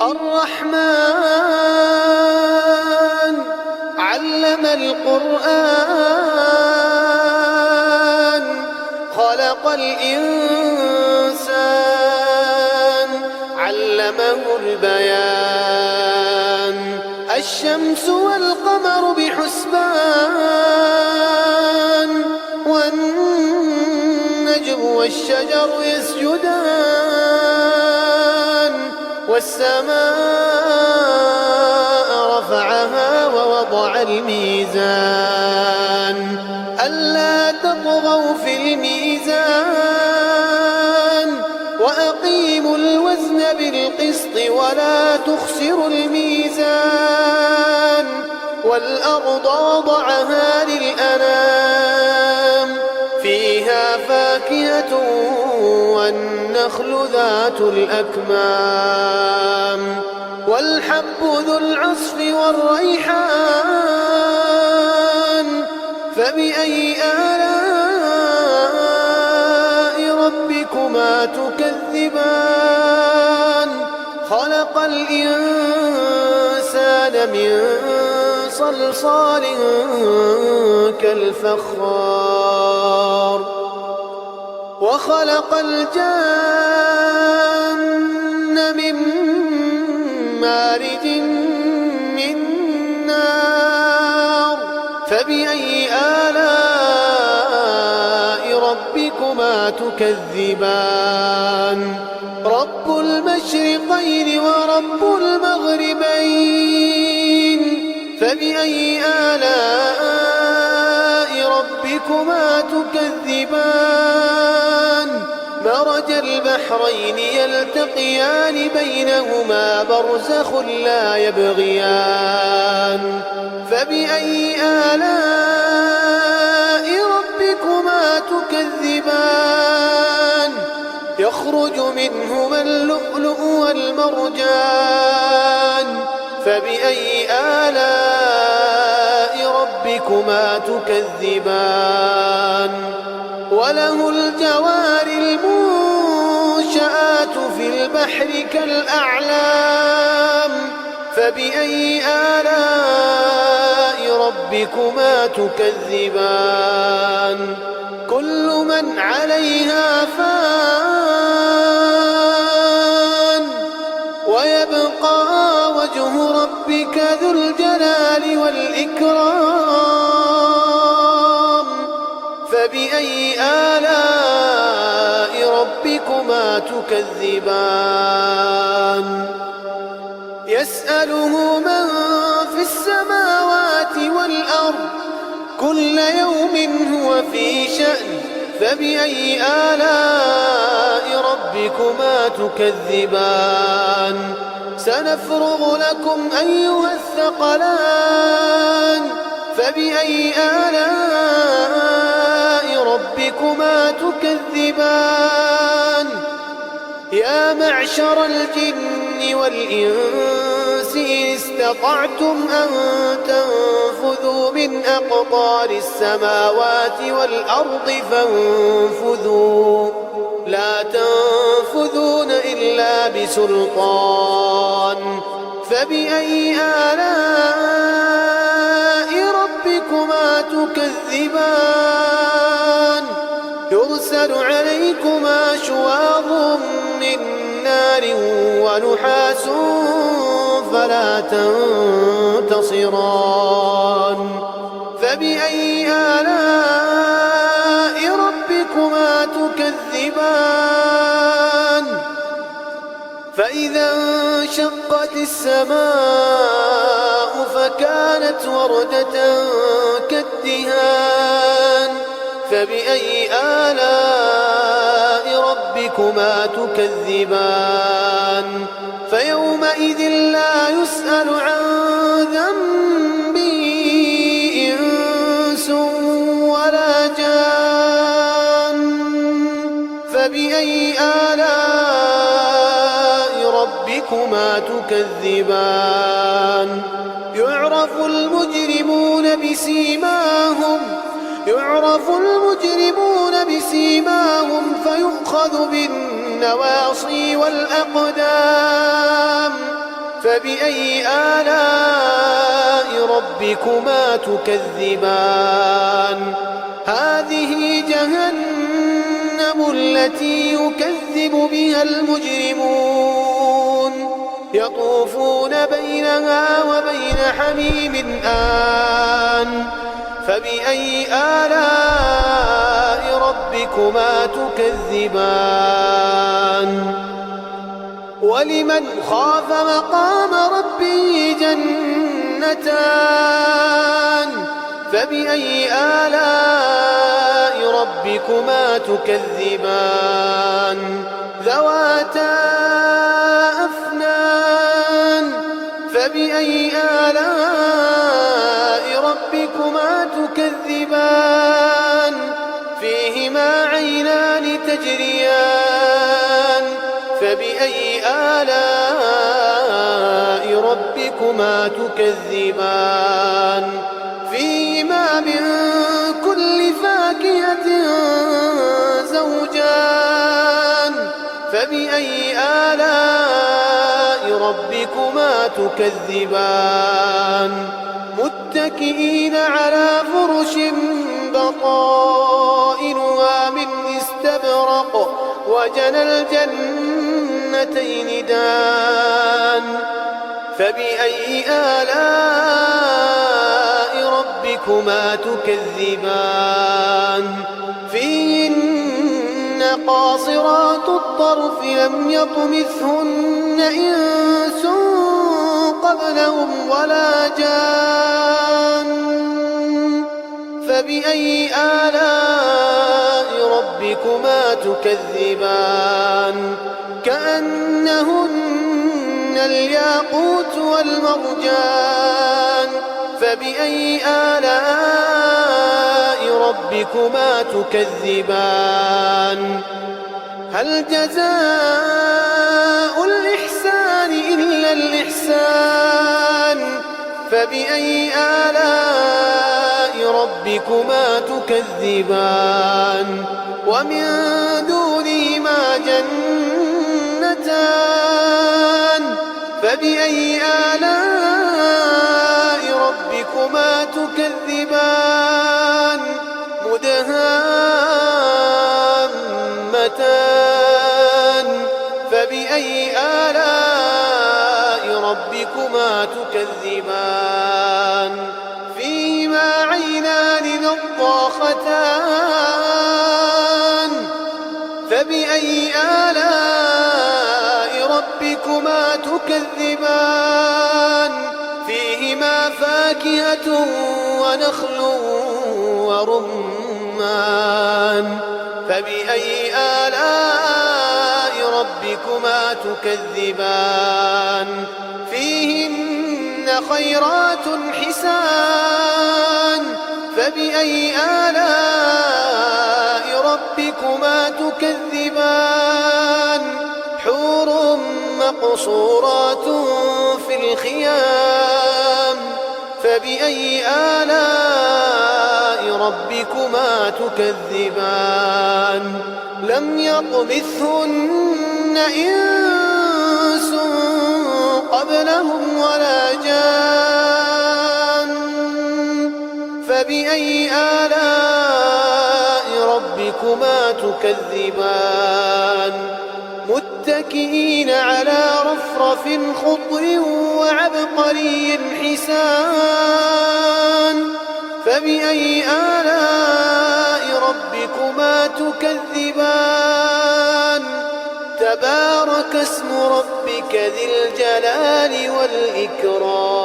الرحمن علم القرآن خلق الإنسان علمه البيان الشمس والقمر بحسبان والنجم والشجر يسجدان والسماء رفعها ووضع الميزان ألا تطغوا في الميزان وأقيموا الوزن بالقسط ولا تخسروا الميزان والأرض وضعها للأنام فيها فاكهة والنخل ذات الأكمام والحب ذو العصف والريحان فبأي آلاء ربكما تكذبان خلق الإنسان من صلصال كالفخار وخلق الجن من مارج من نار فبأي آلاء ربكما تكذبان رب المشرقين ورب المغربين فبأي آلاء ربكما تكذبان مرج البحرين يلتقيان بينهما برزخ لا يبغيان فبأي آلاء ربكما تكذبان يخرج منهما اللؤلؤ والمرجان فبأي آلاء ربكما تكذبان وله الجوار المنشآت في البحر كالأعلام فبأي آلاء ربكما تكذبان كل من عليها فان ويبقى وجه ربك ذو الجلال والإكرام فبأي آلاء ربكما تكذبان يسأله من في السماوات والأرض كل يوم هو في شأن فبأي آلاء ربكما تكذبان سنفرغ لكم أيها الثقلان فبأي آلاء ربكما تكذبان يا معشر الجن والإنس إن استطعتم أن تنفذوا من أقطار السماوات والأرض فانفذوا لا تنفذون إلا بسلطان فبأي آلاء ربكما تكذبان يرسل عليكما شواظ من نار ونحاس فلا تنتصران فبأي آلاء ربكما تكذبان فإذا انشقت السماء فكانت وردة كالدهان فبأي آلاء ربكما تكذبان فيومئذ لا يسأل عن ذنبه إنس ولا جان فبأي آلاء ربكما تكذبان يعرف المجرمون بسيماهم فيؤخذ بالنواصي والأقدام فبأي آلاء ربكما تكذبان هذه جهنم التي يكذب بها المجرمون يطوفون بينها وبين حميم آن فبأي آلاء ربكما تكذبان ولمن خاف مقام ربه جنتان فبأي آلاء ربكما تكذبان ذواتا أفنان فبأي آلاء ربكما تكذبان فيهما عينان تجريان فبأي آلاء ربكما تكذبان فيهما من كل فاكهة زوجان فبأي آلاء ربكما تكذبان متكئين على فرش بطائنها من استبرق وجنى الجنتين دان فبأي آلاء ربكما تكذبان فيهن قاصرات الطرف لم يطمثهن إنس قبلهم ولا جان فبأي آلاء ربكما تكذبان كأنهن الياقوت والمرجان فبأي آلاء ربكما تكذبان هل جزاء الإحسان إلا الإحسان فبأي آلاء ربكما تكذبان ومن دونهما جنتان فبأي آلاء ربكما تكذبان مدهامتان فبأي آلاء ربكما تكذبان فيهما عينان نضاختان فبأي آلاء ربكما تكذبان فيهما فاكهة ونخل ورمان فبأي آلاء ربكما تكذبان فيهن خيرات حسان فبأي آلاء ربكما تكذبان حور مقصورات في الخيام فبأي آلاء ربكما تكذبان لم يطمثهن إنس قبلهم ولا جان فبأي آلاء ربكما تكذبان متكئين على رفرف خضر وعبقري حسان فبأي آلاء ربكما تكذبان تبارك اسم ربك ذي الجلال والإكرام